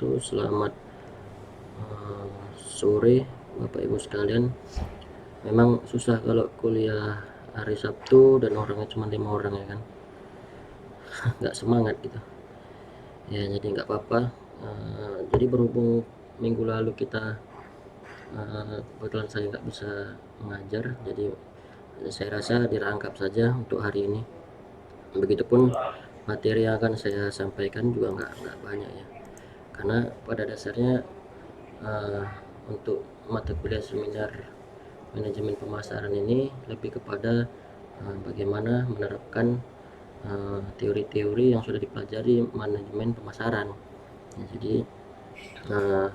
wabarakatuh. Selamat sore Bapak Ibu sekalian. Memang susah kalau kuliah hari Sabtu dan orangnya cuma 5 orang ya kan. Nggak semangat gitu. Ya jadi nggak apa-apa. Jadi berhubung minggu lalu kita kebetulan saya nggak bisa mengajar, jadi saya rasa dirangkap saja untuk hari ini. Begitupun materi yang akan saya sampaikan juga nggak banyak ya. Karena pada dasarnya uh, untuk mata kuliah seminar manajemen pemasaran ini lebih kepada bagaimana menerapkan teori-teori yang sudah dipelajari manajemen pemasaran. Ya, jadi uh,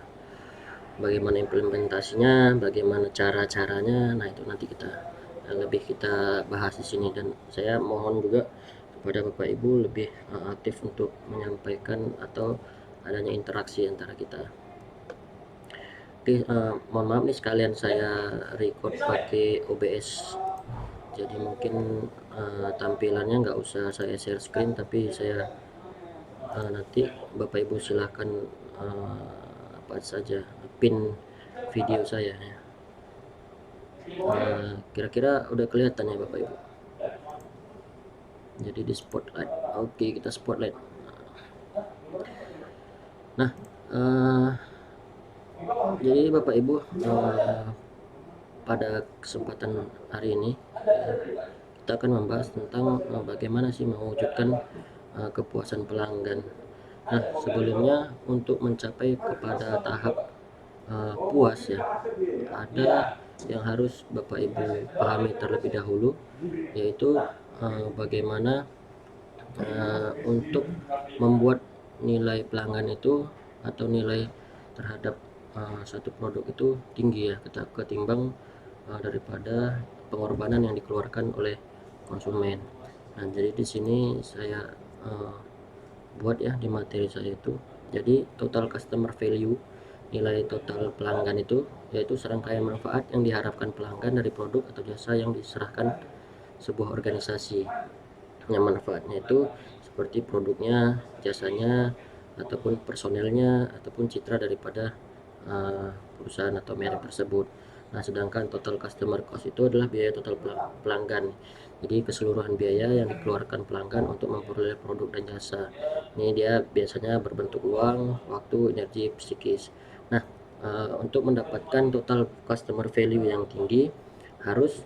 bagaimana implementasinya, bagaimana cara-caranya, nah itu nanti kita bahas di sini. Dan saya mohon juga kepada Bapak Ibu lebih aktif untuk menyampaikan atau adanya interaksi antara kita. Oke, mohon maaf nih sekalian saya record pakai OBS, jadi mungkin tampilannya nggak usah saya share screen, tapi saya nanti Bapak Ibu silahkan apa saja pin video saya ya. Kira-kira udah kelihatan ya Bapak Ibu, jadi di spotlight. Oke, kita spotlight. Nah, jadi Bapak Ibu, pada kesempatan hari ini kita akan membahas tentang bagaimana sih mewujudkan kepuasan pelanggan. Nah, sebelumnya untuk mencapai kepada tahap puas ya, ada yang harus Bapak Ibu pahami terlebih dahulu, yaitu bagaimana untuk membuat nilai pelanggan itu atau nilai terhadap satu produk itu tinggi ya, ketimbang daripada pengorbanan yang dikeluarkan oleh konsumen. Nah, jadi di sini saya buat ya di materi saya itu. Jadi total customer value, nilai total pelanggan itu yaitu serangkaian manfaat yang diharapkan pelanggan dari produk atau jasa yang diserahkan sebuah organisasi. Yang manfaatnya itu seperti produknya, jasanya, ataupun personelnya, ataupun citra daripada perusahaan atau merek tersebut. Nah, sedangkan total customer cost itu adalah biaya total pelanggan. Jadi keseluruhan biaya yang dikeluarkan pelanggan untuk memperoleh produk dan jasa. Ini dia biasanya berbentuk uang, waktu, energi, psikis. Nah, untuk mendapatkan total customer value yang tinggi harus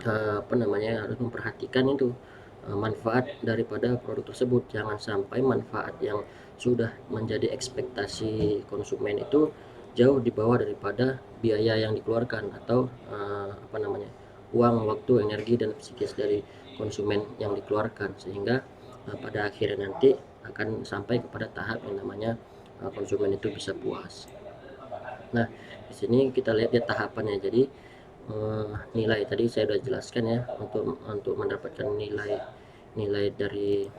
harus memperhatikan itu manfaat daripada produk tersebut. Jangan sampai manfaat yang sudah menjadi ekspektasi konsumen itu jauh di bawah daripada biaya yang dikeluarkan atau uang, waktu, energi, dan psikis dari konsumen yang dikeluarkan, sehingga pada akhirnya nanti akan sampai kepada tahap yang namanya konsumen itu bisa puas. Nah, di sini kita lihat ya tahapannya. Jadi nilai tadi saya sudah jelaskan ya, untuk mendapatkan nilai dari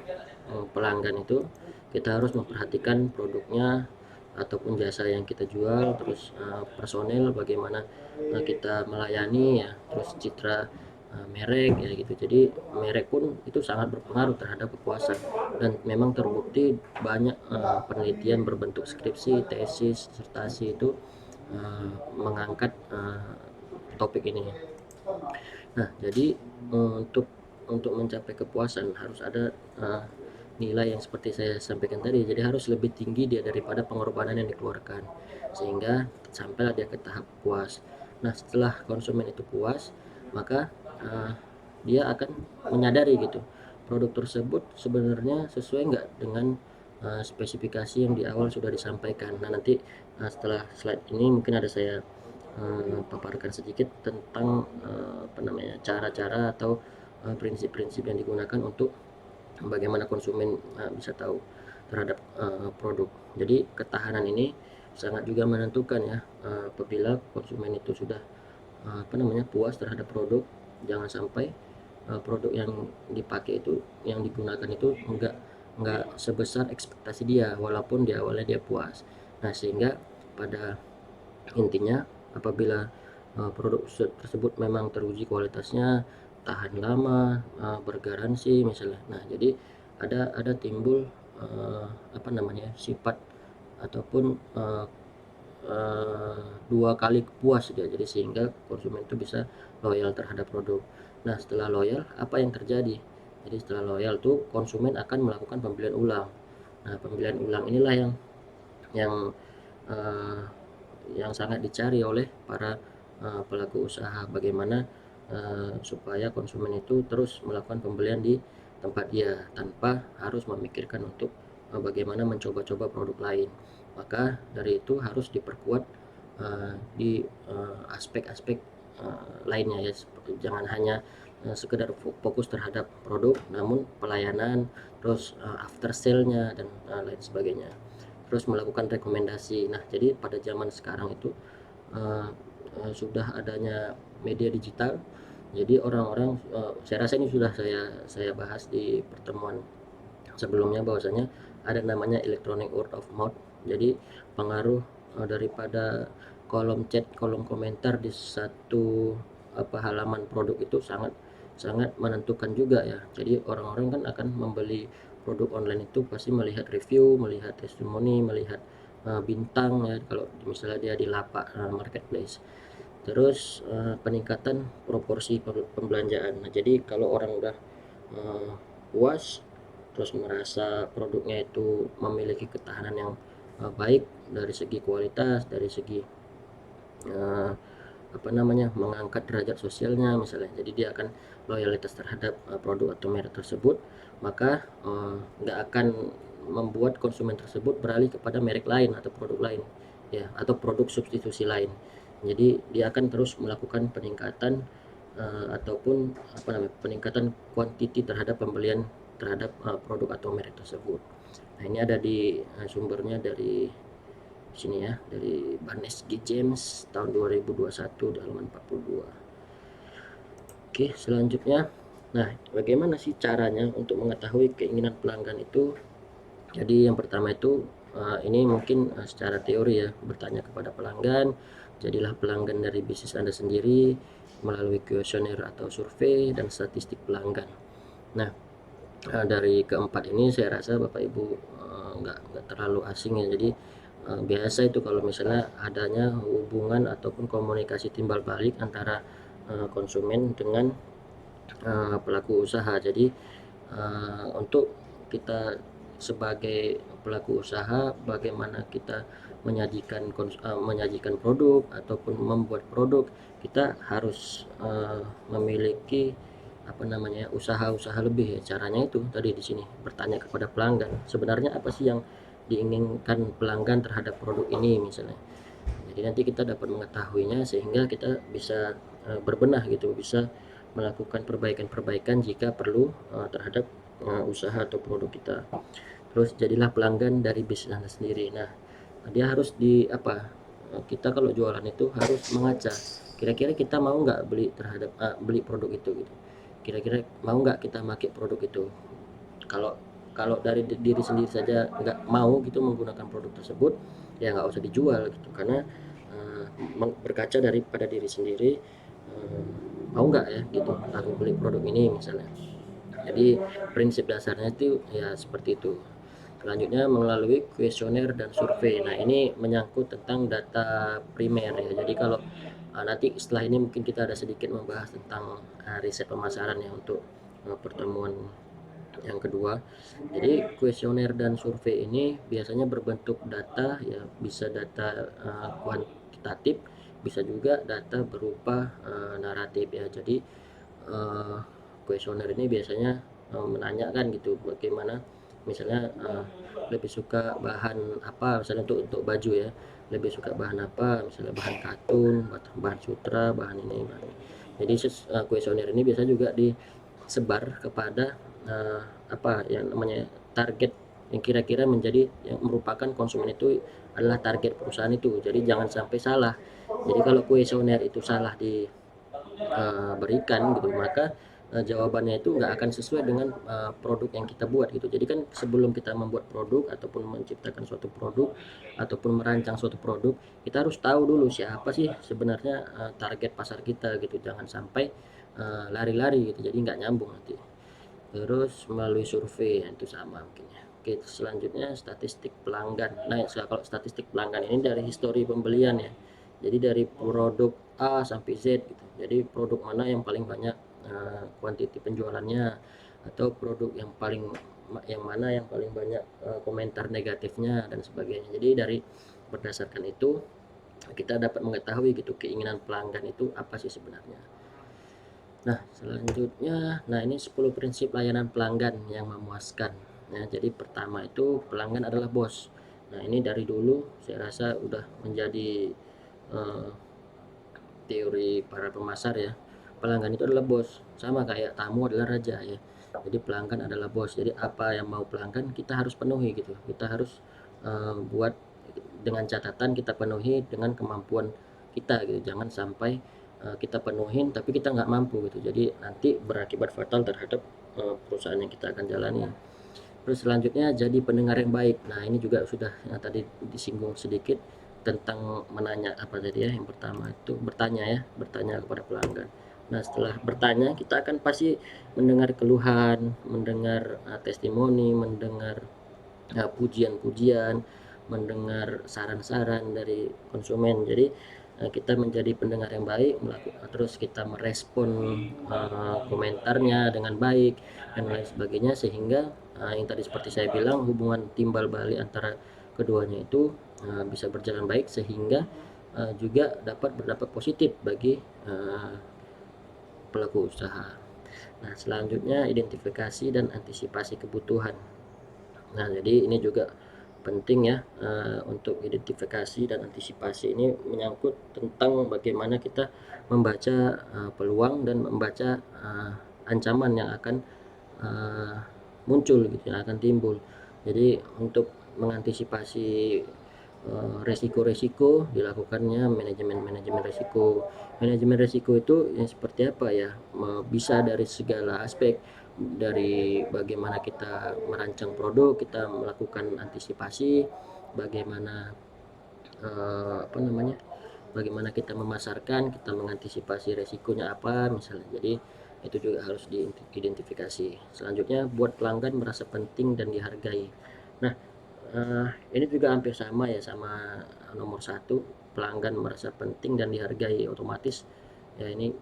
pelanggan itu kita harus memperhatikan produknya ataupun jasa yang kita jual, terus personel bagaimana kita melayani ya, terus citra merek ya gitu. Jadi merek pun itu sangat berpengaruh terhadap kepuasan, dan memang terbukti banyak penelitian berbentuk skripsi, tesis, disertasi itu mengangkat topik ini. Nah, jadi untuk mencapai kepuasan harus ada nilai yang seperti saya sampaikan tadi. Jadi harus lebih tinggi dia daripada pengorbanan yang dikeluarkan, sehingga sampailah dia ke tahap puas. Nah, setelah konsumen itu puas, maka dia akan menyadari gitu, produk tersebut sebenarnya sesuai nggak dengan spesifikasi yang di awal sudah disampaikan. Nah, nanti setelah slide ini mungkin ada saya paparkan sedikit tentang cara-cara atau prinsip-prinsip yang digunakan untuk bagaimana konsumen bisa tahu terhadap produk. Jadi ketahanan ini sangat juga menentukan ya, apabila konsumen itu sudah puas terhadap produk. Jangan sampai produk yang dipakai itu, yang digunakan itu enggak sebesar ekspektasi dia walaupun di awalnya dia puas. Nah, sehingga pada intinya apabila produk tersebut memang teruji kualitasnya, tahan lama, bergaransi misalnya. Nah, jadi ada timbul sifat ataupun 2 kali puas dia, jadi sehingga konsumen itu bisa loyal terhadap produk. Nah, setelah loyal apa yang terjadi? Jadi setelah loyal tuh konsumen akan melakukan pembelian ulang. Nah, pembelian ulang inilah yang uh, yang sangat dicari oleh para pelaku usaha. Bagaimana supaya konsumen itu terus melakukan pembelian di tempat dia tanpa harus memikirkan untuk bagaimana mencoba-coba produk lain. Maka dari itu harus diperkuat di aspek-aspek lainnya ya, jangan hanya sekedar fokus terhadap produk, namun pelayanan, terus after sale-nya dan lain sebagainya. Terus melakukan rekomendasi. Nah, jadi pada zaman sekarang itu sudah adanya media digital. Jadi orang-orang, saya rasa ini sudah saya bahas di pertemuan sebelumnya, bahwasanya ada namanya electronic word of mouth. Jadi pengaruh daripada kolom chat, kolom komentar di satu halaman produk itu sangat sangat menentukan juga ya. Jadi orang-orang kan akan membeli produk online itu pasti melihat review, melihat testimoni, melihat bintang ya, kalau misalnya dia di lapak marketplace. Terus peningkatan proporsi pembelanjaan. Nah, jadi kalau orang udah puas, terus merasa produknya itu memiliki ketahanan yang baik dari segi kualitas, dari segi uh, mengangkat derajat sosialnya misalnya, jadi dia akan loyalitas terhadap produk atau merek tersebut, maka nggak akan membuat konsumen tersebut beralih kepada merek lain atau produk lain ya, atau produk substitusi lain. Jadi dia akan terus melakukan peningkatan ataupun peningkatan kuantiti terhadap pembelian terhadap produk atau merek tersebut. Nah, ini ada di sumbernya dari sini ya, dari Barnes G. James tahun 2021 di halaman 42. Oke, selanjutnya, nah bagaimana sih caranya untuk mengetahui keinginan pelanggan itu? Jadi yang pertama itu ini mungkin secara teori ya, bertanya kepada pelanggan. Jadilah pelanggan dari bisnis Anda sendiri melalui kuesioner atau survei dan statistik pelanggan. Nah, dari keempat ini saya rasa Bapak Ibu nggak terlalu asing ya. Jadi biasa itu kalau misalnya adanya hubungan ataupun komunikasi timbal balik antara konsumen dengan pelaku usaha. Jadi untuk kita sebagai pelaku usaha, bagaimana kita menyajikan produk ataupun membuat produk, kita harus memiliki usaha-usaha lebih ya. Caranya itu tadi di sini bertanya kepada pelanggan, sebenarnya apa sih yang diinginkan pelanggan terhadap produk ini misalnya. Jadi nanti kita dapat mengetahuinya sehingga kita bisa berbenah gitu, bisa melakukan perbaikan-perbaikan jika perlu terhadap usaha atau produk kita. Terus jadilah pelanggan dari bisnis Anda sendiri. Nah, dia harus kita kalau jualan itu harus mengaca, kira-kira kita mau nggak beli produk itu gitu. Kira-kira mau nggak kita pakai produk itu. Kalau kalau dari diri sendiri saja nggak mau gitu menggunakan produk tersebut, ya nggak usah dijual gitu, karena berkaca daripada diri sendiri, mau nggak ya gitu aku beli produk ini misalnya. Jadi prinsip dasarnya itu ya seperti itu. Selanjutnya melalui kuesioner dan survei. Nah, ini menyangkut tentang data primer ya. Jadi kalau nanti setelah ini mungkin kita ada sedikit membahas tentang riset pemasaran ya untuk pertemuan yang kedua. Jadi kuesioner dan survei ini biasanya berbentuk data ya, bisa data kuantitatif, bisa juga data berupa naratif ya. Jadi kuesioner ini biasanya menanyakan gitu bagaimana misalnya lebih suka bahan apa, misalnya untuk baju ya, lebih suka bahan apa, misalnya bahan katun, bahan sutra, bahan ini, bahan ini. Jadi kuesioner ini biasa juga disebar kepada yang namanya target, yang kira-kira menjadi yang merupakan konsumen itu adalah target perusahaan itu. Jadi jangan sampai salah. Jadi kalau kuesioner itu salah diberikan gitu, maka jawabannya itu nggak akan sesuai dengan produk yang kita buat gitu. Jadi kan sebelum kita membuat produk ataupun menciptakan suatu produk ataupun merancang suatu produk, kita harus tahu dulu siapa sih sebenarnya target pasar kita gitu. Jangan sampai lari-lari gitu, jadi nggak nyambung nanti. Terus melalui survei itu sama mungkin ya. Oke, selanjutnya statistik pelanggan. Nah, kalau statistik pelanggan ini dari histori pembelian ya. Jadi dari produk A sampai Z gitu. Jadi produk mana yang paling banyak kuantiti penjualannya, atau produk yang mana yang paling banyak komentar negatifnya dan sebagainya. Jadi dari berdasarkan itu kita dapat mengetahui gitu keinginan pelanggan itu apa sih sebenarnya. Nah, selanjutnya, ini 10 prinsip layanan pelanggan yang memuaskan. Nah, jadi pertama itu pelanggan adalah bos. Nah, ini dari dulu saya rasa udah menjadi eh, teori para pemasar ya. Pelanggan itu adalah bos, sama kayak tamu adalah raja ya. Jadi pelanggan adalah bos. Jadi apa yang mau pelanggan kita harus penuhi gitu. Kita harus buat dengan catatan kita penuhi dengan kemampuan kita gitu. Jangan sampai kita penuhin tapi kita nggak mampu gitu. Jadi nanti berakibat fatal terhadap perusahaan yang kita akan jalani. Terus selanjutnya jadi pendengar yang baik. Nah, ini juga sudah tadi disinggung sedikit tentang menanya apa tadi ya. Yang pertama itu bertanya kepada pelanggan. Nah, setelah bertanya kita akan pasti mendengar keluhan, mendengar testimoni, mendengar pujian-pujian, mendengar saran-saran dari konsumen. Jadi kita menjadi pendengar yang baik, terus kita merespon komentarnya dengan baik dan lain sebagainya, sehingga yang tadi seperti saya bilang, hubungan timbal balik antara keduanya itu bisa berjalan baik, sehingga juga dapat berdampak positif bagi pelaku usaha. Nah, selanjutnya identifikasi dan antisipasi kebutuhan. Nah, jadi ini juga penting ya, untuk identifikasi dan antisipasi ini menyangkut tentang bagaimana kita membaca peluang dan membaca ancaman yang akan muncul gitu, yang akan timbul. Jadi untuk mengantisipasi resiko-resiko dilakukannya manajemen resiko. Manajemen resiko itu yang seperti apa ya? Bisa dari segala aspek, dari bagaimana kita merancang produk, kita melakukan antisipasi, bagaimana bagaimana kita memasarkan, kita mengantisipasi resikonya apa misalnya. Jadi itu juga harus diidentifikasi. Selanjutnya, buat pelanggan merasa penting dan dihargai. Nah, ini juga hampir sama ya sama nomor satu, pelanggan merasa penting dan dihargai. Otomatis ya ini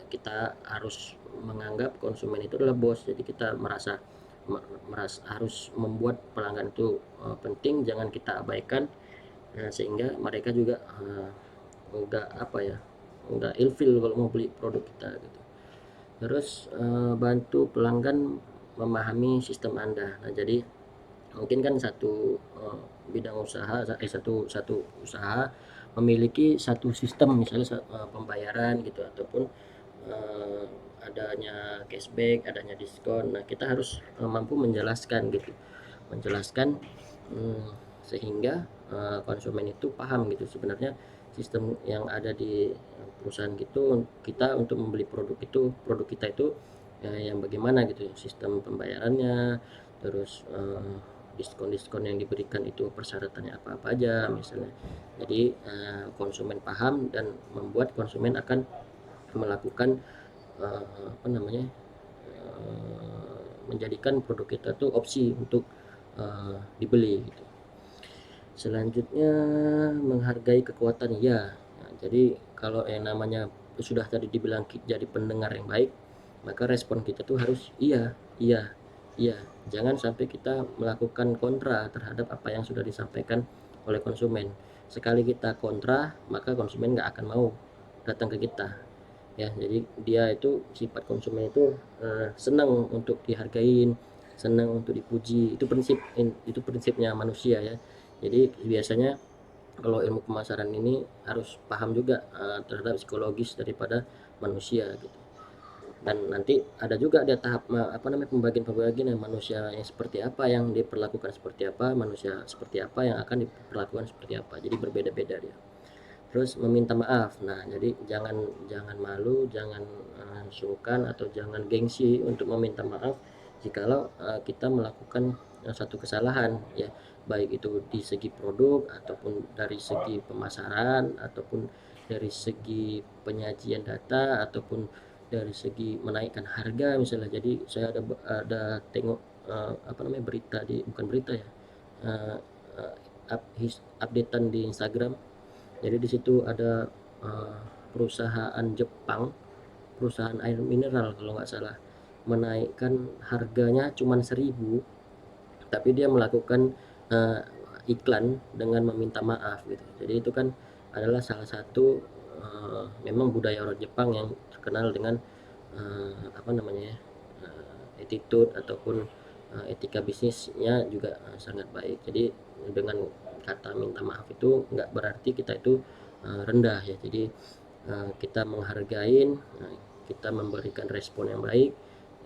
kita harus menganggap konsumen itu adalah bos. Jadi kita merasa harus membuat pelanggan itu penting, jangan kita abaikan, sehingga mereka juga enggak enggak ilfil kalau mau beli produk kita gitu. Terus bantu pelanggan memahami sistem Anda. Nah, jadi mungkin kan satu bidang usaha, satu usaha memiliki satu sistem, misalnya pembayaran gitu, ataupun uh, adanya cashback, adanya diskon. Nah, kita harus mampu menjelaskan gitu, menjelaskan hmm, sehingga konsumen itu paham gitu sebenarnya sistem yang ada di perusahaan gitu, kita untuk membeli produk kita itu yang bagaimana gitu, sistem pembayarannya, terus diskon-diskon yang diberikan itu persyaratannya apa-apa aja misalnya. Jadi konsumen paham dan membuat konsumen akan melakukan menjadikan produk kita tuh opsi untuk dibeli gitu. Selanjutnya, menghargai kekuatan ya. Nah, jadi kalau yang namanya sudah tadi dibilang jadi pendengar yang baik, maka respon kita tuh harus iya, iya, iya. Jangan sampai kita melakukan kontra terhadap apa yang sudah disampaikan oleh konsumen. Sekali kita kontra, maka konsumen nggak akan mau datang ke kita. Ya, jadi dia itu, sifat konsumen itu senang untuk dihargain, senang untuk dipuji. Itu prinsipnya manusia ya. Jadi biasanya kalau ilmu pemasaran ini harus paham juga terhadap psikologis daripada manusia gitu. Dan nanti ada juga dia tahap pembagian yang manusia yang seperti apa yang diperlakukan seperti apa, manusia seperti apa yang akan diperlakukan seperti apa. Jadi berbeda-beda dia. Terus meminta maaf. Nah, jadi jangan jangan malu, jangan sungkan atau jangan gengsi untuk meminta maaf jikalau kita melakukan satu kesalahan ya, baik itu di segi produk ataupun dari segi pemasaran ataupun dari segi penyajian data ataupun dari segi menaikkan harga misalnya. Jadi saya ada tengok berita bukan berita ya, uh, updatean di Instagram. Jadi di situ ada perusahaan Jepang, perusahaan air mineral kalau nggak salah, menaikkan harganya cuman 1.000, tapi dia melakukan uh, iklan dengan meminta maaf gitu. Jadi itu kan adalah salah satu memang budaya orang Jepang yang terkenal dengan attitude ataupun etika bisnisnya juga sangat baik. Jadi dengan kata minta maaf itu nggak berarti kita itu rendah ya. Jadi kita menghargai, kita memberikan respon yang baik,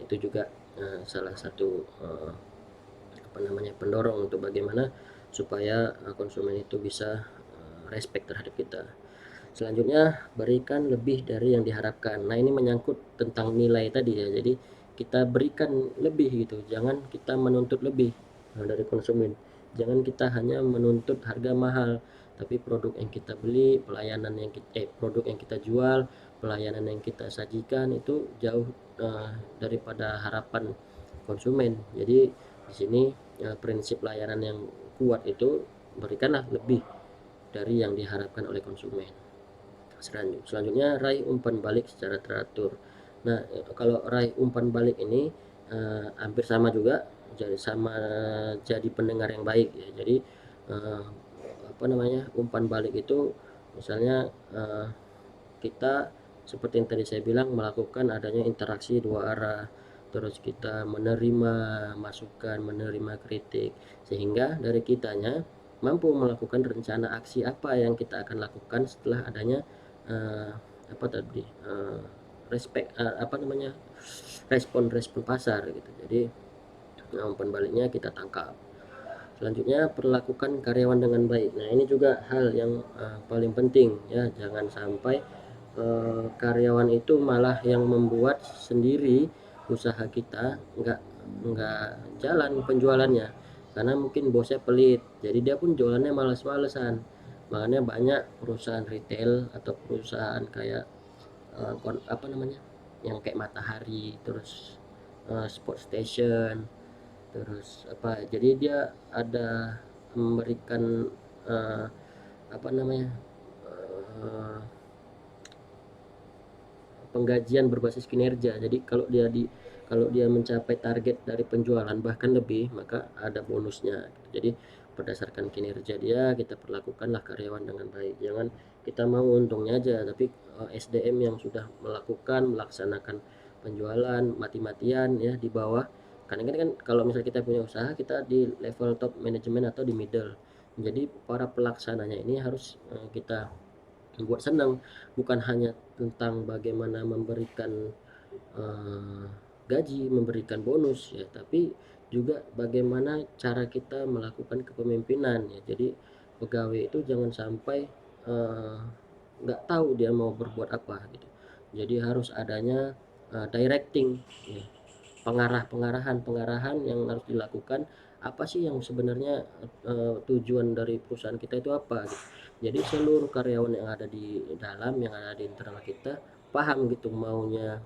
itu juga salah satu pendorong untuk bagaimana supaya konsumen itu bisa respect terhadap kita. Selanjutnya, berikan lebih dari yang diharapkan. Nah, ini menyangkut tentang nilai tadi ya. Jadi kita berikan lebih gitu, jangan kita menuntut lebih dari konsumen. Jangan kita hanya menuntut harga mahal, tapi produk yang kita beli, produk yang kita jual, pelayanan yang kita sajikan itu jauh daripada harapan konsumen. Jadi di sini prinsip layanan yang kuat itu berikanlah lebih dari yang diharapkan oleh konsumen. Selanjutnya, raih umpan balik secara teratur. Nah, kalau raih umpan balik ini hampir sama juga, jadi pendengar yang baik ya. Jadi umpan balik itu misalnya kita seperti yang tadi saya bilang, melakukan adanya interaksi dua arah, terus kita menerima masukan, menerima kritik, sehingga dari kitanya mampu melakukan rencana aksi apa yang kita akan lakukan setelah adanya respon pasar gitu. Jadi umpan baliknya kita tangkap. Selanjutnya, perlakukan karyawan dengan baik. Nah, ini juga hal yang paling penting ya. Jangan sampai karyawan itu malah yang membuat sendiri usaha kita nggak jalan penjualannya, karena mungkin bosnya pelit, jadi dia pun jualannya malas-malesan. Makanya banyak perusahaan retail atau perusahaan kayak yang kayak Matahari, terus Sport Station, terus jadi dia ada memberikan uh, apa namanya uh, penggajian berbasis kinerja. Jadi kalau dia mencapai target dari penjualan bahkan lebih, maka ada bonusnya. Jadi berdasarkan kinerja dia, kita perlakukanlah karyawan dengan baik. Jangan kita mau untungnya aja, tapi SDM yang sudah melaksanakan penjualan mati-matian ya di bawah. Karena kan kalau misalnya kita punya usaha, kita di level top manajemen atau di middle. Jadi para pelaksananya ini harus kita buat senang, bukan hanya tentang bagaimana memberikan gaji, memberikan bonus ya, tapi juga bagaimana cara kita melakukan kepemimpinan ya. Jadi pegawai itu jangan sampai nggak tahu dia mau berbuat apa gitu. Jadi harus adanya directing ya, pengarahan yang harus dilakukan. Apa sih yang sebenarnya tujuan dari perusahaan kita itu apa gitu. Jadi seluruh karyawan yang ada di dalam, yang ada di internal kita paham gitu maunya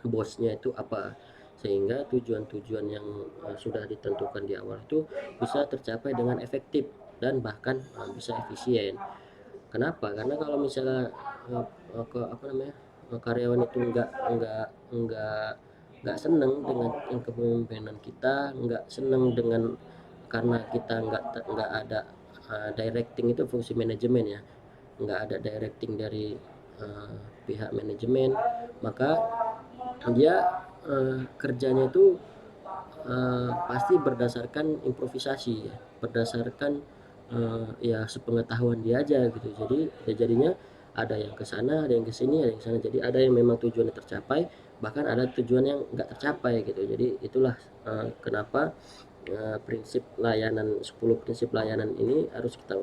bosnya itu apa, sehingga tujuan-tujuan yang sudah ditentukan di awal itu bisa tercapai dengan efektif dan bahkan bisa efisien. Kenapa? Karena kalau misalnya karyawan itu nggak seneng dengan yang kepemimpinan kita, nggak seneng dengan, karena kita nggak ada directing, itu fungsi manajemen ya, nggak ada directing dari pihak manajemen, maka dia kerjanya itu pasti berdasarkan improvisasi ya, berdasarkan ya sepengetahuan dia aja gitu. Jadi ya jadinya ada yang ke sana, ada yang ke sini, ada yang ke sana. Jadi ada yang memang tujuannya tercapai, bahkan ada tujuan yang nggak tercapai gitu. Jadi itulah kenapa prinsip layanan 10 prinsip layanan ini harus kita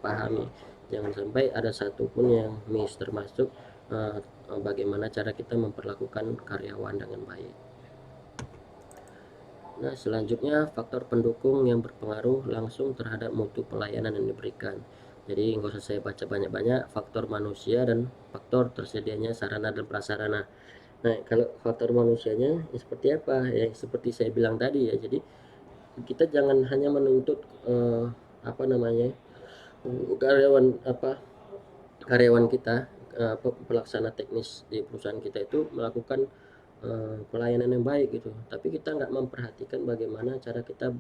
pahami. Jangan sampai ada satupun yang miss, termasuk bagaimana cara kita memperlakukan karyawan dengan baik. Nah, selanjutnya faktor pendukung yang berpengaruh langsung terhadap mutu pelayanan yang diberikan. Jadi nggak usah saya baca banyak-banyak. Faktor manusia dan faktor tersedianya sarana dan prasarana. Nah, kalau faktor manusianya ya seperti apa? Ya seperti saya bilang tadi ya. Jadi kita jangan hanya menuntut apa namanya? Karyawan apa karyawan kita pelaksana teknis di perusahaan kita itu melakukan pelayanan yang baik gitu, tapi kita nggak memperhatikan bagaimana cara kita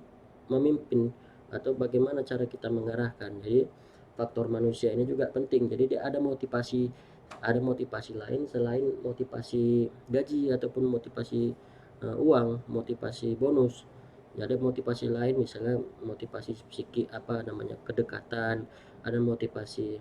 memimpin atau bagaimana cara kita mengarahkan. Jadi faktor manusia ini juga penting, jadi dia ada motivasi lain selain motivasi gaji ataupun motivasi uang, motivasi bonus. Ada motivasi lain, misalnya motivasi psikik, apa namanya, kedekatan, ada motivasi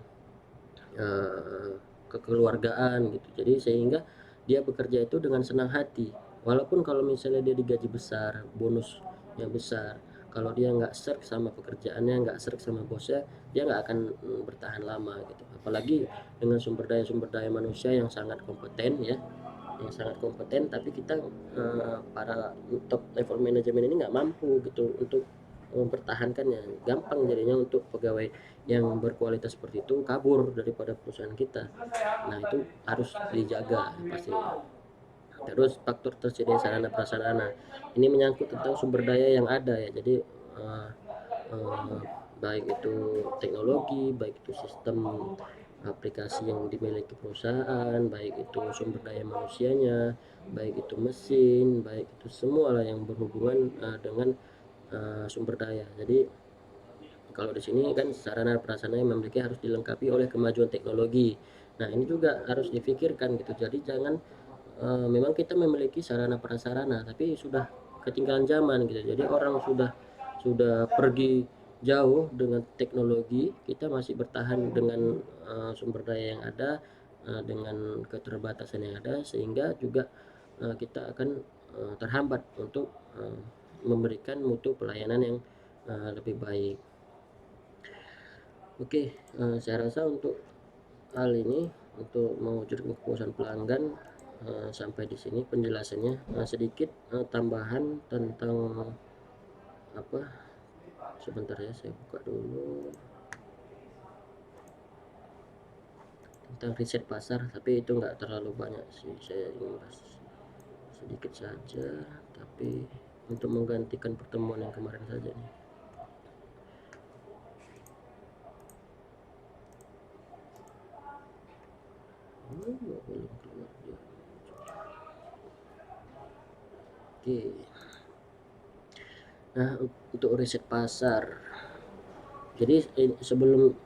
eh, kekeluargaan gitu. Jadi sehingga dia bekerja itu dengan senang hati. Walaupun kalau misalnya dia digaji besar, bonusnya besar, kalau dia nggak serk sama pekerjaannya, nggak serk sama bosnya, dia nggak akan bertahan lama gitu. Apalagi dengan sumber daya manusia yang sangat kompeten ya, yang sangat kompeten, tapi kita para top level manajemen ini nggak mampu gitu untuk mempertahankannya. Gampang jadinya untuk pegawai yang berkualitas seperti itu kabur daripada perusahaan kita. Nah, itu harus dijaga pastinya. Terus faktor tersedia sarana prasarana ini menyangkut tentang sumber daya yang ada ya. Jadi uh, uh, baik itu teknologi, baik itu sistem aplikasi yang dimiliki perusahaan, baik itu sumber daya manusianya, baik itu mesin, baik itu semua lah yang berhubungan dengan sumber daya. Jadi kalau di sini kan sarana prasarana yang memiliki harus dilengkapi oleh kemajuan teknologi. Nah, ini juga harus difikirkan gitu. Jadi jangan memang kita memiliki sarana prasarana tapi sudah ketinggalan zaman gitu. Jadi orang sudah pergi jauh dengan teknologi, kita masih bertahan dengan sumber daya yang ada, dengan keterbatasan yang ada, sehingga juga kita akan terhambat untuk memberikan mutu pelayanan yang lebih baik. Oke, saya rasa untuk hal ini, untuk mewujudkan kepuasan pelanggan, sampai di sini penjelasannya. Sedikit tambahan tentang apa, sebentar ya, saya buka dulu tentang riset pasar, tapi itu nggak terlalu banyak sih, saya ingin bahas sedikit saja, tapi untuk menggantikan pertemuan yang kemarin saja nih. Belum keluar dia. Oke, nah untuk riset pasar, jadi sebelum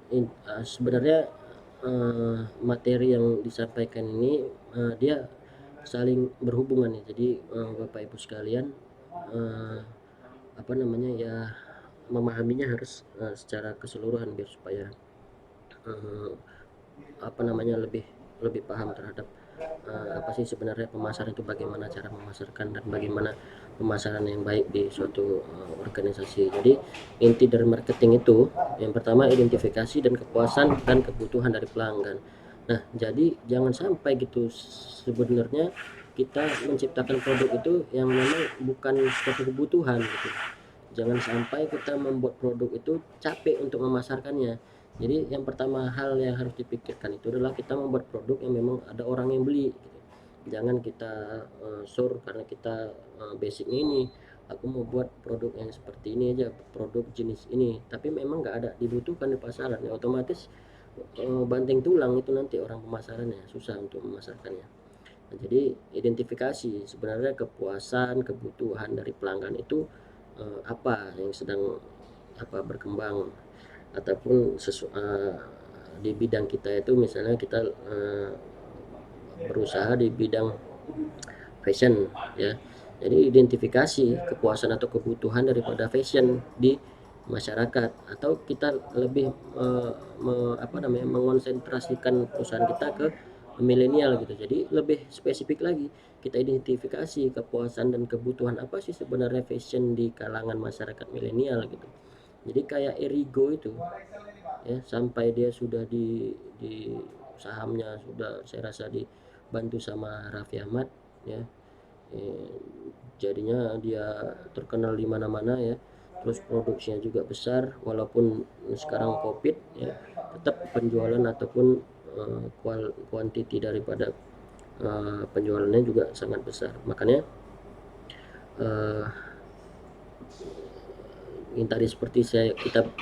sebenarnya materi yang disampaikan ini dia saling berhubungan ya. Jadi Bapak Ibu sekalian, uh, apa namanya ya, memahaminya harus secara keseluruhan biar supaya uh, apa namanya lebih lebih paham terhadap apa sih sebenarnya pemasaran itu, bagaimana cara memasarkan dan bagaimana pemasaran yang baik di suatu organisasi. Jadi inti dari marketing itu yang pertama identifikasi dan kepuasan dan kebutuhan dari pelanggan. Nah, jadi jangan sampai gitu sebenarnya kita menciptakan produk itu yang memang bukan suatu kebutuhan gitu. Jangan sampai kita membuat produk itu capek untuk memasarkannya. Jadi yang pertama hal yang harus dipikirkan itu adalah kita membuat produk yang memang ada orang yang beli gitu. Jangan kita sur karena kita basic ini, aku mau buat produk yang seperti ini aja, produk jenis ini, tapi memang nggak ada dibutuhkan di pasaran ya, otomatis banting tulang itu nanti orang pemasarannya susah untuk memasarkannya. Nah, jadi identifikasi sebenarnya kepuasan kebutuhan dari pelanggan itu apa yang sedang apa berkembang, ataupun di bidang kita itu, misalnya kita berusaha di bidang fashion ya. Jadi identifikasi kepuasan atau kebutuhan daripada fashion di masyarakat, atau kita lebih apa namanya, mengonsentrasikan perusahaan kita ke milenial gitu. Jadi lebih spesifik lagi, kita identifikasi kepuasan dan kebutuhan apa sih sebenarnya fashion di kalangan masyarakat milenial gitu. Jadi kayak Erigo itu ya, sampai dia sudah di sahamnya sudah saya rasa dibantu sama Raffi Ahmad ya, eh, jadinya dia terkenal di mana-mana ya, terus produksinya juga besar walaupun sekarang COVID ya, tetap penjualan ataupun kuantiti daripada penjualannya juga sangat besar. Makanya yang tadi seperti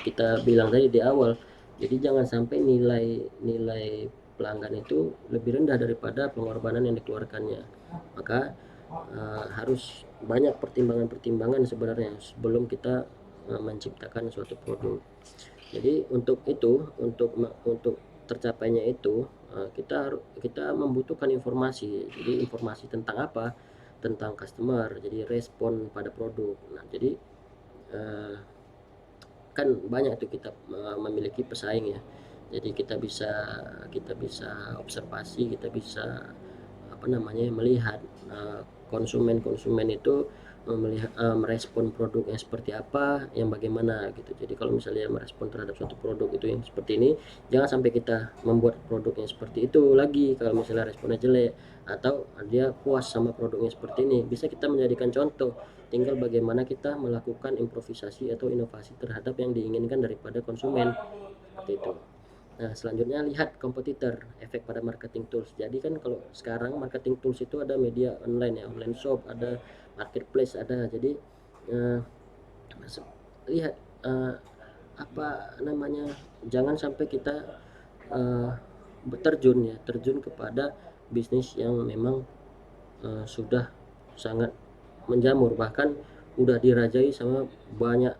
kita bilang tadi di awal, jadi jangan sampai nilai pelanggan itu lebih rendah daripada pengorbanan yang dikeluarkannya. Maka harus banyak pertimbangan-pertimbangan sebenarnya sebelum kita menciptakan suatu produk. Jadi untuk tercapainya itu kita membutuhkan informasi. Jadi informasi tentang apa? Tentang customer. Jadi respon pada produk. Nah, jadi kan banyak tuh kita memiliki pesaing ya. Jadi kita bisa observasi, kita bisa melihat konsumen itu merespon produknya seperti apa, yang bagaimana gitu. Jadi kalau misalnya merespon terhadap suatu produk itu yang seperti ini, jangan sampai kita membuat produk yang seperti itu lagi kalau misalnya responnya jelek atau dia puas sama produknya seperti ini. Bisa kita menjadikan contoh, tinggal bagaimana kita melakukan improvisasi atau inovasi terhadap yang diinginkan daripada konsumen, seperti itu. Nah, selanjutnya lihat kompetitor, efek pada marketing tools. Jadi kan kalau sekarang marketing tools itu ada media online ya, online shop, ada marketplace, ada. Jadi lihat jangan sampai kita terjun kepada bisnis yang memang sudah sangat menjamur, bahkan udah dirajai sama banyak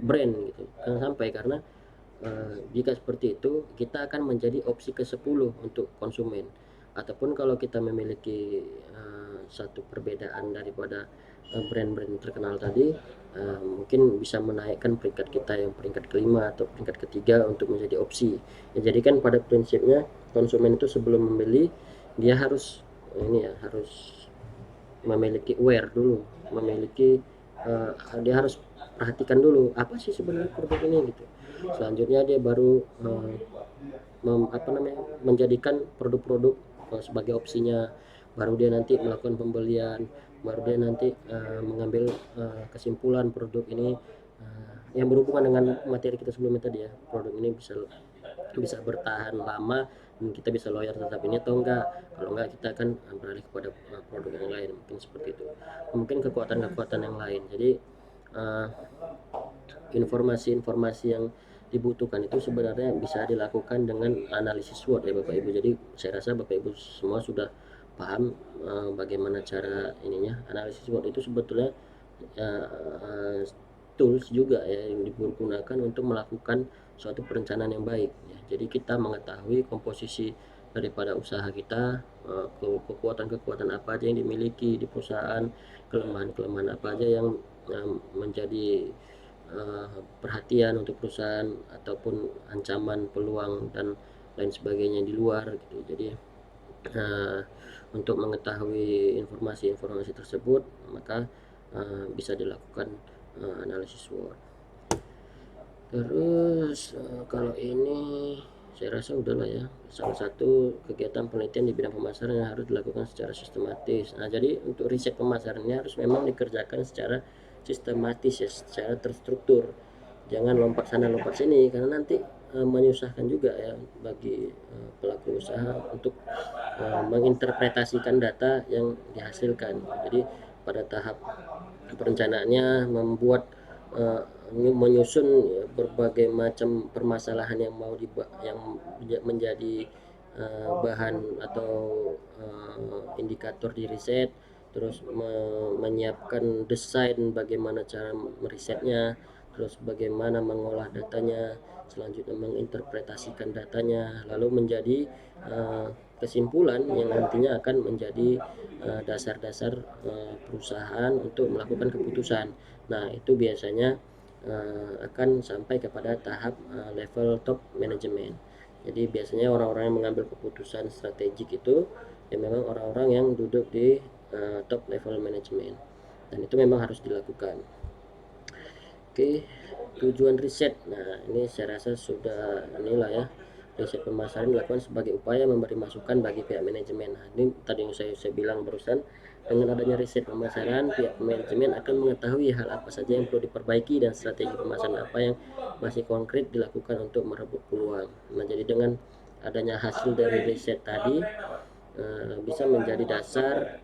brand gitu. Jangan sampai, karena jika seperti itu kita akan menjadi opsi ke-10 untuk konsumen. Ataupun kalau kita memiliki satu perbedaan daripada brand-brand terkenal tadi, mungkin bisa menaikkan peringkat kita yang peringkat kelima atau peringkat ketiga untuk menjadi opsi. Ya, jadi kan pada prinsipnya konsumen itu sebelum membeli dia harus memiliki aware dulu, dia harus perhatikan dulu apa sih sebenarnya produk ini gitu. Selanjutnya dia baru menjadikan produk-produk sebagai opsinya, baru dia nanti melakukan pembelian, baru dia nanti mengambil kesimpulan produk ini yang berhubungan dengan materi kita sebelumnya tadi ya, produk ini bisa bertahan lama dan kita bisa loyal terhadap ini atau enggak. Kalau enggak, kita akan beralih kepada produk yang lain, mungkin seperti itu. Mungkin kekuatan-kekuatan yang lain. Jadi informasi-informasi yang dibutuhkan itu sebenarnya bisa dilakukan dengan analisis SWOT ya Bapak Ibu. Jadi saya rasa Bapak Ibu semua sudah paham bagaimana cara analisis SWOT itu sebetulnya tools juga ya yang digunakan untuk melakukan suatu perencanaan yang baik ya. Jadi kita mengetahui komposisi daripada usaha kita, kekuatan-kekuatan apa aja yang dimiliki di perusahaan, kelemahan-kelemahan apa aja yang menjadi perhatian untuk perusahaan, ataupun ancaman, peluang dan lain sebagainya di luar gitu. Jadi untuk mengetahui informasi-informasi tersebut, maka bisa dilakukan analisis SWOT. Terus kalau ini saya rasa udahlah ya, salah satu kegiatan penelitian di bidang pemasaran yang harus dilakukan secara sistematis. Nah, jadi untuk riset pemasarannya harus memang dikerjakan secara sistematis ya, secara terstruktur. Jangan lompat sana lompat sini, karena nanti menyusahkan juga ya bagi pelaku usaha untuk menginterpretasikan data yang dihasilkan. Jadi pada tahap perencanaannya membuat menyusun berbagai macam permasalahan yang menjadi bahan atau indikator di riset, terus menyiapkan desain bagaimana cara merisetnya, terus bagaimana mengolah datanya, selanjutnya menginterpretasikan datanya, lalu menjadi kesimpulan yang nantinya akan menjadi dasar-dasar perusahaan untuk melakukan keputusan. Nah, itu biasanya akan sampai kepada tahap level top manajemen. Jadi biasanya orang-orang yang mengambil keputusan strategik itu ya memang orang-orang yang duduk di top level manajemen, dan itu memang harus dilakukan. Oke, tujuan riset. Nah, ini saya rasa sudah ya. Riset pemasaran dilakukan sebagai upaya memberi masukan bagi pihak manajemen. Nah, ini tadi yang saya bilang barusan, dengan adanya riset pemasaran, pihak manajemen akan mengetahui hal apa saja yang perlu diperbaiki dan strategi pemasaran apa yang masih konkret dilakukan untuk merebut peluang. Nah, jadi dengan adanya hasil dari riset tadi, bisa menjadi dasar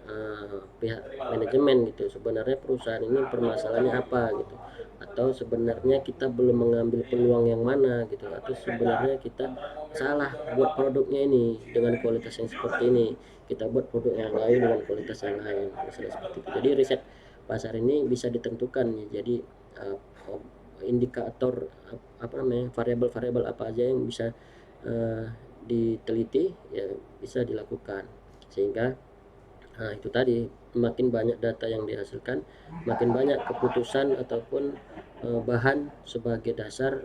pihak manajemen gitu. Sebenarnya perusahaan ini permasalahannya apa gitu, atau sebenarnya kita belum mengambil peluang yang mana gitu, atau sebenarnya kita salah buat produknya ini dengan kualitas yang seperti ini, kita buat produk yang lain dengan kualitas yang lain, misalnya seperti itu. Jadi riset pasar ini bisa ditentukan ya. Jadi indikator apa namanya, variabel-variabel apa aja yang bisa diteliti ya, bisa dilakukan, sehingga itu tadi, makin banyak data yang dihasilkan, makin banyak keputusan ataupun bahan sebagai dasar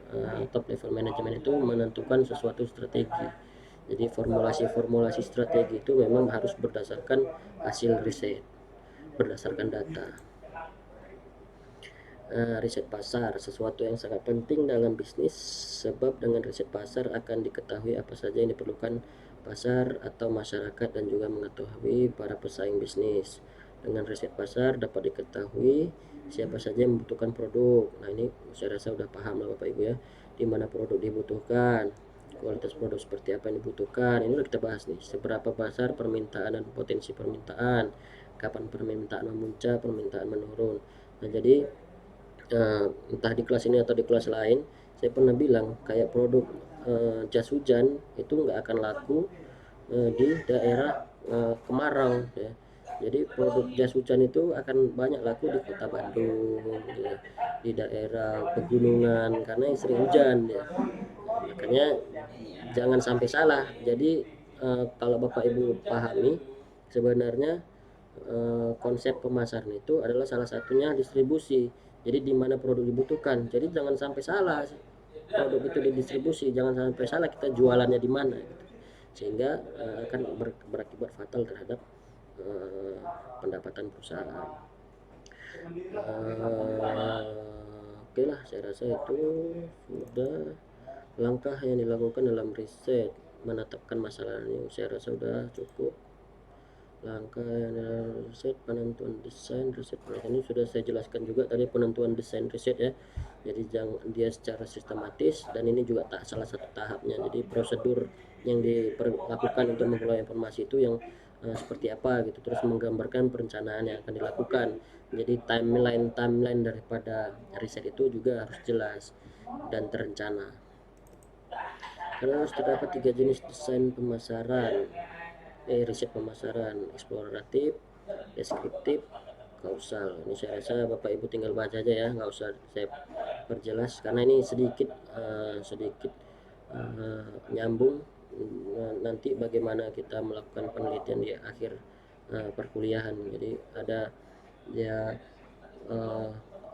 top level manajemen itu menentukan sesuatu strategi. Jadi formulasi strategi itu memang harus berdasarkan hasil riset, berdasarkan data. Riset pasar sesuatu yang sangat penting dalam bisnis, sebab dengan riset pasar akan diketahui apa saja yang diperlukan pasar atau masyarakat, dan juga mengetahui para pesaing bisnis. Dengan riset pasar dapat diketahui siapa saja yang membutuhkan produk. Nah, ini saya rasa udah paham lah Bapak Ibu ya, di mana produk dibutuhkan, kualitas produk seperti apa yang dibutuhkan. Ini udah kita bahas nih, seberapa besar permintaan dan potensi permintaan, kapan permintaan memuncak, permintaan menurun. Nah, jadi entah di kelas ini atau di kelas lain, saya pernah bilang kayak produk jas hujan itu nggak akan laku di daerah kemarau ya. Jadi produk jas hujan itu akan banyak laku di kota Bandung ya, di daerah pegunungan, karena yang sering hujan ya. Makanya jangan sampai salah. Jadi kalau Bapak Ibu pahami, sebenarnya konsep pemasaran itu adalah salah satunya distribusi. Jadi di mana produk dibutuhkan. Jadi jangan sampai salah produk itu didistribusi, jangan sampai salah kita jualannya di mana gitu. Sehingga akan berakibat fatal terhadap pendapatan perusahaan. Oke lah, saya rasa itu sudah langkah yang dilakukan dalam riset menetapkan masalah ini. Saya rasa sudah cukup. Langkah yang riset, penentuan desain riset. Ini sudah saya jelaskan juga tadi, penentuan desain riset ya. Jadi jangan dia secara sistematis, dan ini juga salah satu tahapnya. Jadi prosedur yang dilakukan untuk mengelola informasi itu yang seperti apa gitu, terus menggambarkan perencanaan yang akan dilakukan. Jadi timeline daripada riset itu juga harus jelas dan terencana. Karena harus terdapat 3 jenis desain pemasaran, riset pemasaran: eksploratif, deskriptif, kausal. Ini saya rasa Bapak Ibu tinggal baca aja ya, nggak usah saya perjelas karena ini sedikit nyambung nanti bagaimana kita melakukan penelitian di akhir perkuliahan. Jadi ada ya,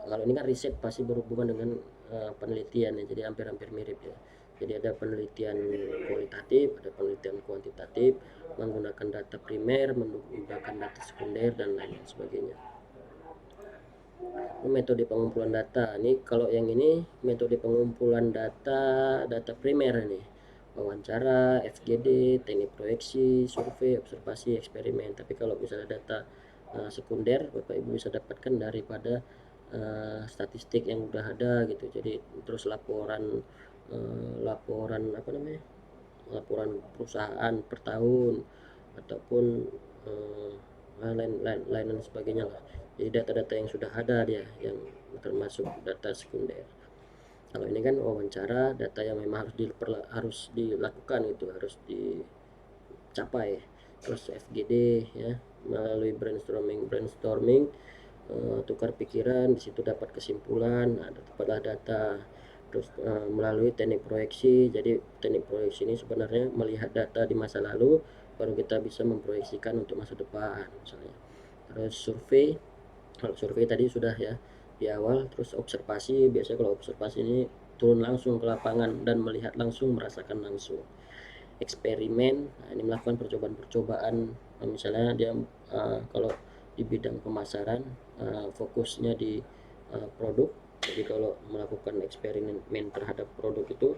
kalau ini kan riset pasti berhubungan dengan penelitian ya, jadi hampir-hampir mirip ya. Jadi ada penelitian kualitatif, ada penelitian kuantitatif, menggunakan data primer, menggunakan data sekunder, dan lain sebagainya. Metode pengumpulan data, ini kalau yang ini metode pengumpulan data primer nih, wawancara, FGD, teknik proyeksi, survei, observasi, eksperimen. Tapi kalau misalnya data sekunder, Bapak Ibu bisa dapatkan daripada statistik yang udah ada gitu. Jadi terus laporan apa namanya, laporan perusahaan per tahun, ataupun lain sebagainya lah. Jadi data-data yang sudah ada dia yang termasuk data sekunder. Kalau ini kan wawancara, data yang memang harus dilakukan itu, harus dicapai. Terus FGD ya, melalui brainstorming tukar pikiran, di situ dapat kesimpulan, dapatlah data. Terus melalui teknik proyeksi, jadi teknik proyeksi ini sebenarnya melihat data di masa lalu, baru kita bisa memproyeksikan untuk masa depan misalnya. Terus survei, kalau survei tadi sudah ya di awal. Terus observasi, biasanya kalau observasi ini turun langsung ke lapangan dan melihat langsung, merasakan langsung. Eksperimen, nah ini melakukan percobaan-percobaan, misalnya dia kalau di bidang pemasaran fokusnya di produk. Jadi kalau melakukan eksperimen terhadap produk itu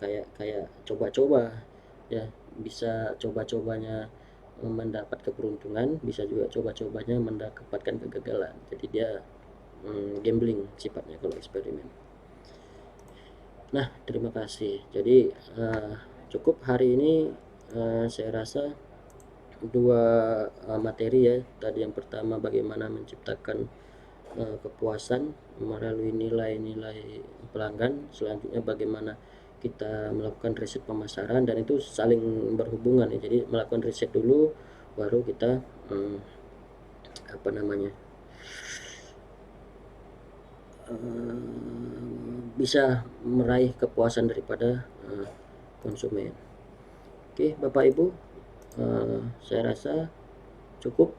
kayak coba-coba ya, bisa coba-cobanya mendapat keberuntungan, bisa juga coba-cobanya mendapatkan kegagalan. Jadi dia gambling sifatnya kalau eksperimen. Nah, terima kasih. Jadi cukup hari ini saya rasa dua materi ya. Tadi yang pertama bagaimana menciptakan kepuasan melalui nilai-nilai pelanggan, selanjutnya bagaimana kita melakukan riset pemasaran, dan itu saling berhubungan ya. Jadi melakukan riset dulu baru kita apa namanya bisa meraih kepuasan daripada konsumen. Oke Bapak Ibu, saya rasa cukup.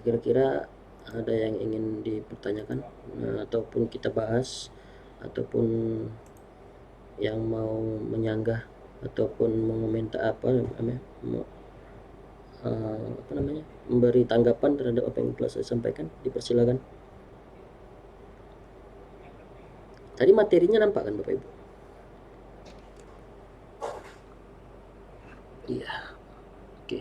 Kira-kira ada yang ingin dipertanyakan ataupun kita bahas, ataupun yang mau menyanggah ataupun meminta memberi tanggapan terhadap apa yang telah saya sampaikan, dipersilakan. Tadi materinya nampak kan Bapak Ibu? Iya, oke.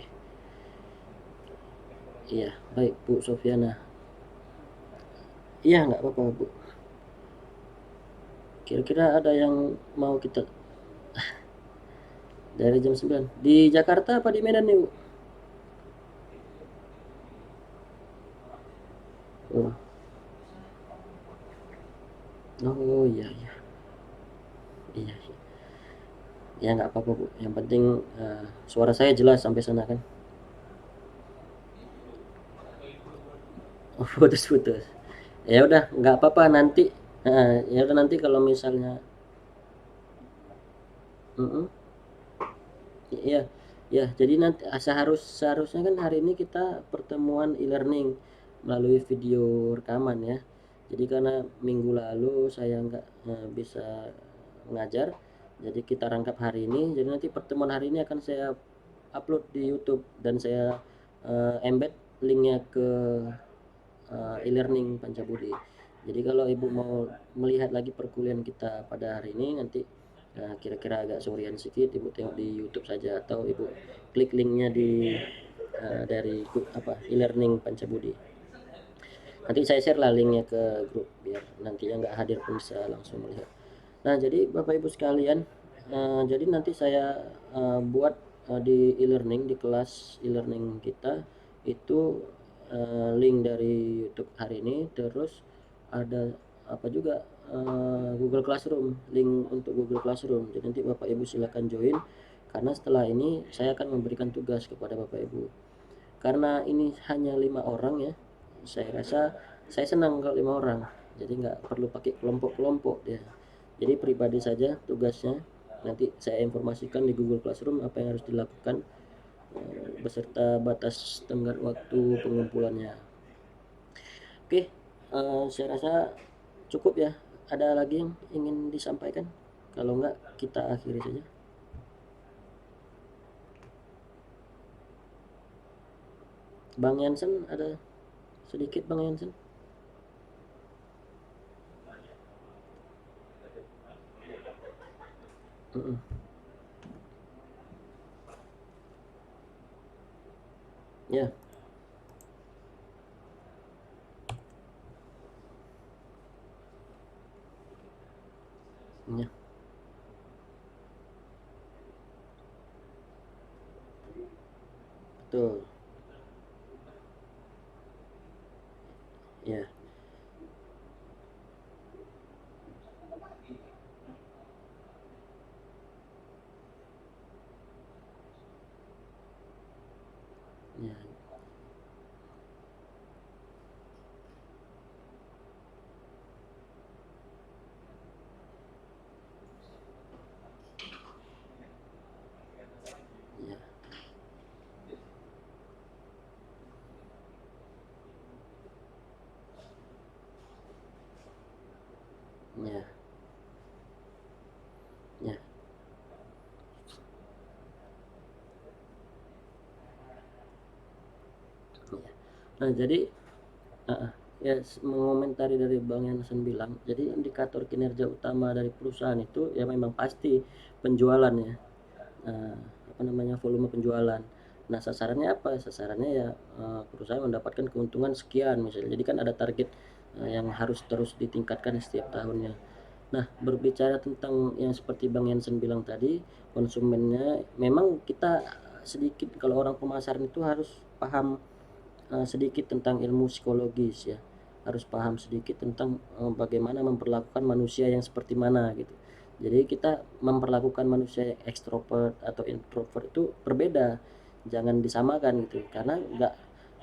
Iya, baik Bu Sofiana. Iya, nggak apa-apa Bu. Kira-kira ada yang mau kita dari jam 9 di Jakarta apa di Medan nih Bu? Oh, oh iya iya iya. Ya nggak apa-apa Bu. Yang penting suara saya jelas sampai sana kan? Oh, putus-putus. Ya udah, nggak apa-apa nanti. Ya udah nanti kalau misalnya, mm iya, ya. Jadi nanti seharusnya kan hari ini kita pertemuan e-learning melalui video rekaman ya. Jadi karena minggu lalu saya nggak bisa ngajar, jadi kita rangkap hari ini. Jadi nanti pertemuan hari ini akan saya upload di YouTube dan saya embed linknya ke e-learning Pancabudi. Jadi kalau Ibu mau melihat lagi perkuliahan kita pada hari ini, nanti kira-kira agak sorean sedikit, Ibu tengok di YouTube saja, atau Ibu klik linknya di dari e-learning Pancabudi. Nanti saya share lah linknya ke grup biar nanti yang nggak hadir pun bisa langsung melihat. Nah, jadi Bapak Ibu sekalian, jadi nanti saya buat di e-learning, di kelas e-learning kita itu link dari YouTube hari ini, terus ada apa juga Google Classroom, link untuk Google Classroom. Jadi nanti Bapak Ibu silakan join, karena setelah ini saya akan memberikan tugas kepada Bapak Ibu. Karena ini hanya 5 orang ya, saya rasa saya senang kalau 5 orang, jadi nggak perlu pakai kelompok-kelompok ya. Jadi pribadi saja tugasnya, nanti saya informasikan di Google Classroom apa yang harus dilakukan beserta batas tenggat waktu pengumpulannya. Oke, saya rasa cukup ya. Ada lagi yang ingin disampaikan? Kalau enggak, kita akhiri saja. Bang Yansen, ada sedikit Bang Yansen? Mm-mm. Ya, ya, betul. Ya, ya, ya, ya, ya, ya. Nah, jadi ya, mengomentari dari Bang Yansen bilang, jadi indikator kinerja utama dari perusahaan itu ya memang pasti penjualan ya. Nah, apa namanya, volume penjualan. Nah, sasarannya apa? Sasarannya ya perusahaan mendapatkan keuntungan sekian misalnya. Jadi kan ada target yang harus terus ditingkatkan setiap tahunnya. Nah, berbicara tentang yang seperti Bang Yansen bilang tadi, konsumennya memang kita sedikit, kalau orang pemasaran itu harus paham sedikit tentang ilmu psikologis ya, harus paham sedikit tentang bagaimana memperlakukan manusia yang seperti mana gitu. Jadi kita memperlakukan manusia yang ekstrovert atau introvert itu berbeda, jangan disamakan gitu, karena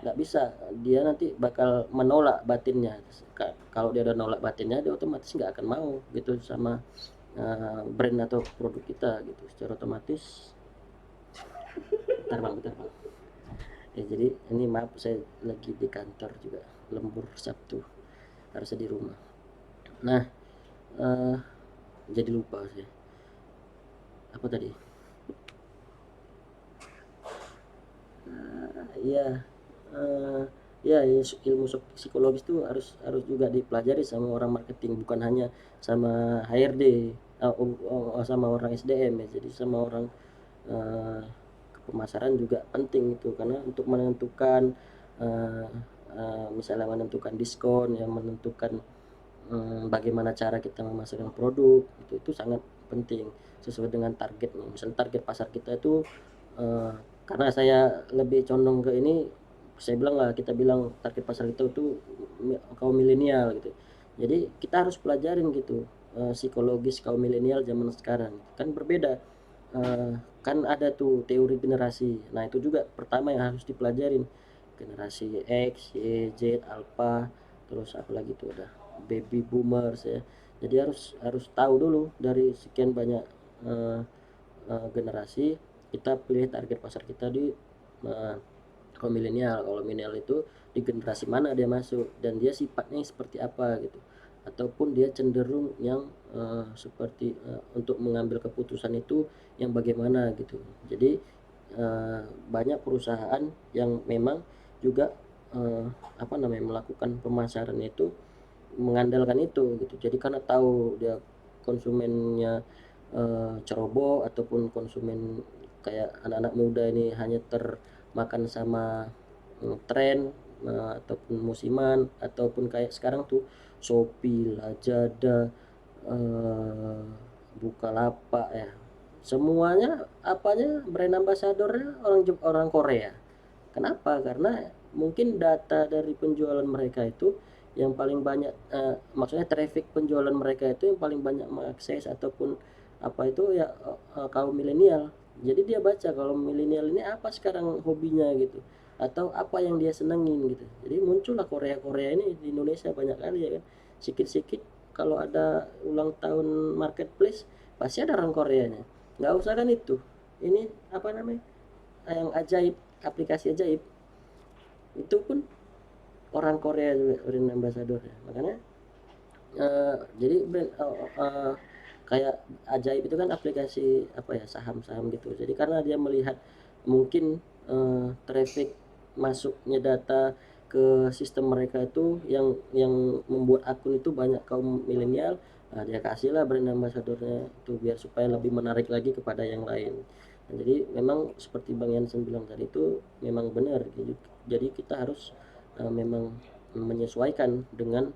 nggak bisa, dia nanti bakal menolak batinnya. Kalau dia udah nolak batinnya, dia otomatis nggak akan mau gitu sama brand atau produk kita gitu, secara otomatis. Bentar bang, ya jadi ini maaf, saya lagi di kantor juga, lembur Sabtu, harusnya di rumah. Nah, eh, jadi lupa sih apa tadi. Iya, eh, ya ilmu psikologis itu harus harus juga dipelajari sama orang marketing, bukan hanya sama HRD, sama orang SDM ya, jadi sama orang eh, pemasaran juga penting itu, karena untuk menentukan eh, misalnya menentukan diskon, yang menentukan bagaimana cara kita memasarkan produk, itu sangat penting sesuai dengan target. Misalnya target pasar kita itu eh, karena saya lebih condong ke ini, saya bilang lah, kita bilang target pasar kita itu kaum milenial gitu. Jadi kita harus pelajarin gitu psikologis kaum milenial zaman sekarang kan berbeda. Kan ada tuh teori generasi, nah itu juga pertama yang harus dipelajarin, generasi X, Y, Z, Alpha, terus apalagi tuh ada baby boomers ya. Jadi harus tahu dulu dari sekian banyak uh, generasi, kita pilih target pasar kita di uh, kalau milenial. Kalau milenial itu di generasi mana dia masuk dan dia sifatnya seperti apa gitu, ataupun dia cenderung yang seperti untuk mengambil keputusan itu yang bagaimana gitu. Jadi banyak perusahaan yang memang juga apa namanya melakukan pemasaran itu mengandalkan itu gitu. Jadi karena tahu dia konsumennya ceroboh, ataupun konsumen kayak anak-anak muda ini hanya termakan sama tren ataupun musiman, ataupun kayak sekarang tuh Shopee, Lazada, eh, Bukalapak ya, semuanya apanya brand ambassadornya orang Korea. Kenapa? Karena mungkin data dari penjualan mereka itu yang paling banyak, maksudnya traffic penjualan mereka itu yang paling banyak mengakses ataupun apa itu ya kaum milenial. Jadi dia baca kalau milenial ini apa sekarang hobinya gitu, atau apa yang dia senengin gitu. Jadi muncullah Korea-Korea ini di Indonesia banyak kali ya kan. Sikit-sikit kalau ada ulang tahun marketplace pasti ada orang Koreanya. Nggak usah kan itu. Ini apa namanya? Yang ajaib, aplikasi ajaib itu pun orang Korea juga brand ambassador ya. Makanya jadi brand kayak ajaib itu kan aplikasi apa ya, saham-saham gitu. Jadi karena dia melihat mungkin traffic masuknya data ke sistem mereka itu yang membuat akun itu banyak kaum milenial, nah dia kasihlah brand ambassadornya itu biar supaya lebih menarik lagi kepada yang lain. Nah, jadi memang seperti Bang Yansen bilang tadi itu memang benar gitu. Jadi kita harus memang menyesuaikan dengan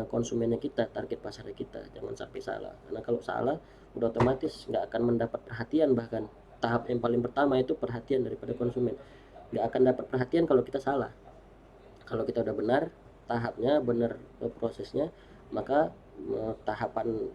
konsumennya kita, target pasarnya kita, jangan sampai salah, karena kalau salah udah otomatis nggak akan mendapat perhatian. Bahkan tahap yang paling pertama itu perhatian daripada konsumen, nggak akan dapat perhatian kalau kita salah. Kalau kita udah benar tahapnya, benar prosesnya, maka tahapan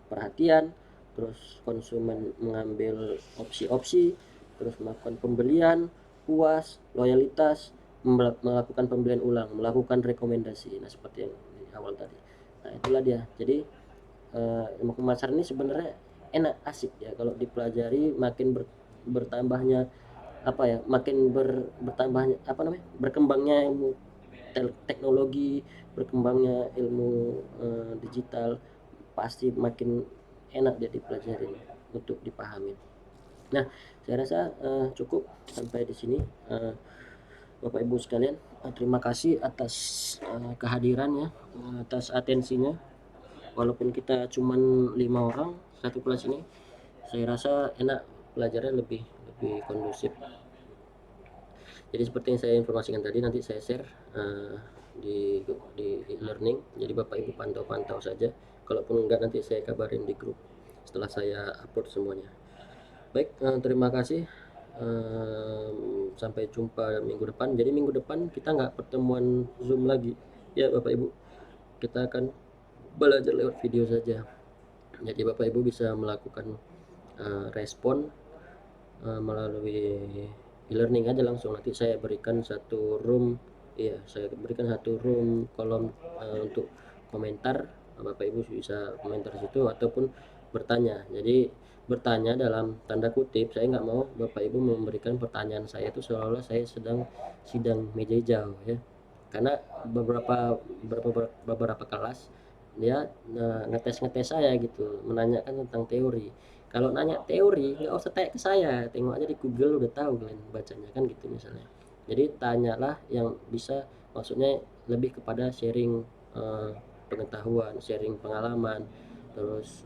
perhatian, terus konsumen mengambil opsi-opsi, terus melakukan pembelian, puas, loyalitas, melakukan pembelian ulang, melakukan rekomendasi. Nah seperti yang di awal tadi, nah itulah dia. Jadi ilmu pemasaran ini sebenarnya enak, asik ya kalau dipelajari. Makin bertambahnya apa ya, makin bertambahnya apa namanya, berkembangnya ilmu teknologi, berkembangnya ilmu digital, pasti makin enak dia dipelajari untuk dipahami. Nah, saya rasa cukup sampai di sini. Bapak Ibu sekalian, terima kasih atas kehadirannya, atas atensinya. Walaupun kita cuma 5 orang satu kelas ini, saya rasa enak, belajarnya lebih lebih kondusif. Jadi seperti yang saya informasikan tadi, nanti saya share di e-learning, jadi Bapak Ibu pantau-pantau saja Kalaupun enggak, nanti saya kabarin di grup setelah saya upload semuanya. Baik, terima kasih. Sampai jumpa minggu depan. Jadi minggu depan kita nggak pertemuan Zoom lagi ya Bapak Ibu, kita akan belajar lewat video saja. Jadi Bapak Ibu bisa melakukan respon melalui e-learning aja langsung. Nanti saya berikan satu room, iya saya berikan satu room kolom untuk komentar. Bapak Ibu bisa komentar situ ataupun bertanya. Jadi bertanya dalam tanda kutip, saya nggak mau Bapak Ibu memberikan pertanyaan saya itu seolah-olah saya sedang sidang meja hijau ya, karena beberapa kelas dia ngetes saya gitu, menanyakan tentang teori. Kalau nanya teori nggak usah tanya ke saya, tengok aja di Google udah tahu kalian bacanya kan gitu misalnya. Jadi tanyalah yang bisa, maksudnya lebih kepada sharing pengetahuan, sharing pengalaman, terus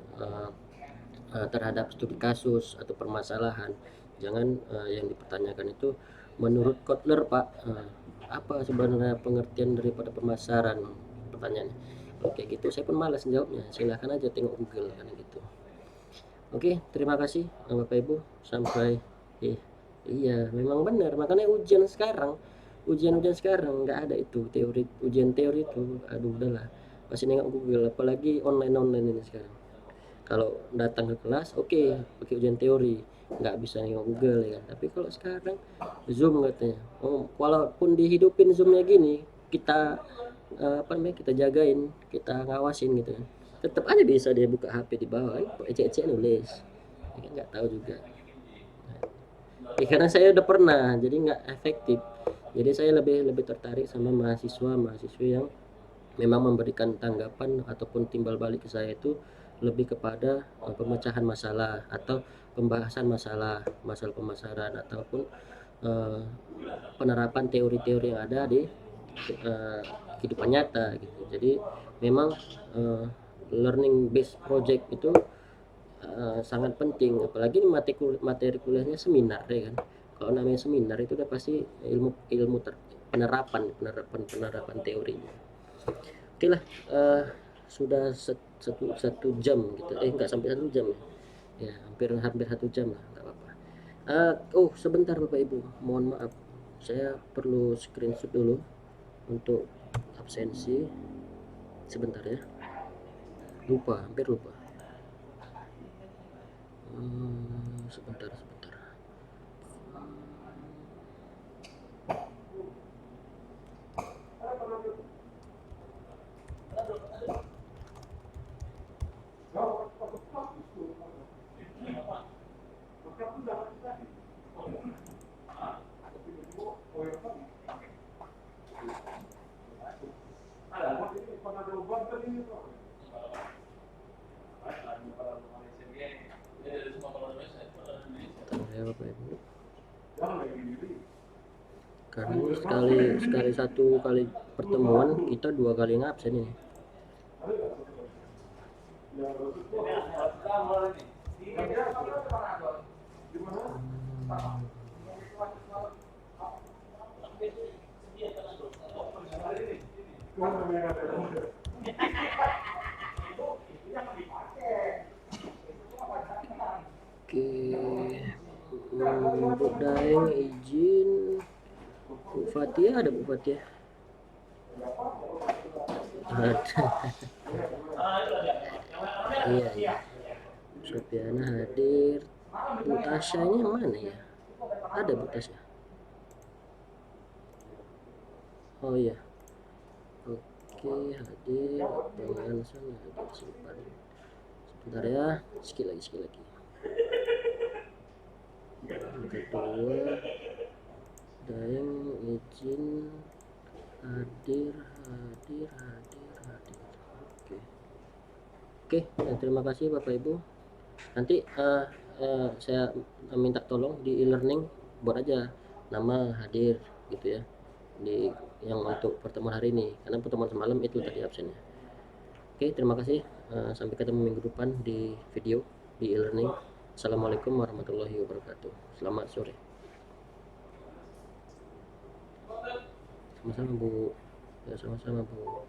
terhadap studi kasus atau permasalahan. Jangan yang dipertanyakan itu menurut Kotler Pak, apa sebenarnya pengertian daripada pemasaran, pertanyaannya. Oke gitu, saya pun malas jawabnya, silahkan aja tengok Google kan gitu. Oke, terima kasih Bapak Ibu, sampai iya memang benar, makanya ujian sekarang nggak ada itu teori, ujian teori itu, aduh udahlah, masih nengok Google, apalagi online ini sekarang. Kalau datang ke kelas oke, pakai ujian teori, nggak bisa nengok Google ya kan. Tapi kalau sekarang Zoom katanya, walaupun dihidupin Zoomnya gini, kita apa namanya, kita jagain, kita ngawasin gitu kan, tetap aja bisa dia buka HP di bawah kan, ecek-ecek nulis ya kan, nggak tahu juga ya, karena saya udah pernah jadi nggak efektif. Jadi saya lebih lebih tertarik sama mahasiswa yang memang memberikan tanggapan ataupun timbal balik ke saya itu lebih kepada pemecahan masalah atau pembahasan masalah pemasaran ataupun uh, penerapan teori-teori yang ada di kehidupan nyata gitu. Jadi memang uh, learning based project itu sangat penting, apalagi materi kuliahnya seminar ya kan. Kalau namanya seminar itu udah pasti ilmu ilmu penerapan teorinya. Oke lah, sudah satu jam gitu, nggak sampai 1 jam ya, hampir hampir 1 jam lah, nggak apa-apa. Oh sebentar Bapak Ibu, mohon maaf, saya perlu screenshot dulu untuk absensi, sebentar ya, hampir lupa. Sebentar. Ya Bapak Ibu, karena sekali satu kali pertemuan kita 2 kali ngabsen ini. Oke, Bu Daeng izin, Bu Fatia ada, Bu Fatia ada. Iya Sofiana hadir. Bu Tasya ini yang mana ya, ada Bu Tasya, oh iya oke hadir. Pengen sana hadir, simpan sebentar ya, sekali lagi. Yang kedua Daeng izin hadir. Oke, terima kasih Bapak Ibu. Nanti saya minta tolong di e-learning buat aja nama hadir gitu ya, di yang untuk pertemuan hari ini, karena pertemuan semalam itu tadi absennya. Oke, terima kasih. Sampai ketemu minggu depan di video di e-learning. Assalamualaikum warahmatullahi wabarakatuh. Selamat sore. Sama-sama Bu. Ya sama-sama Bu.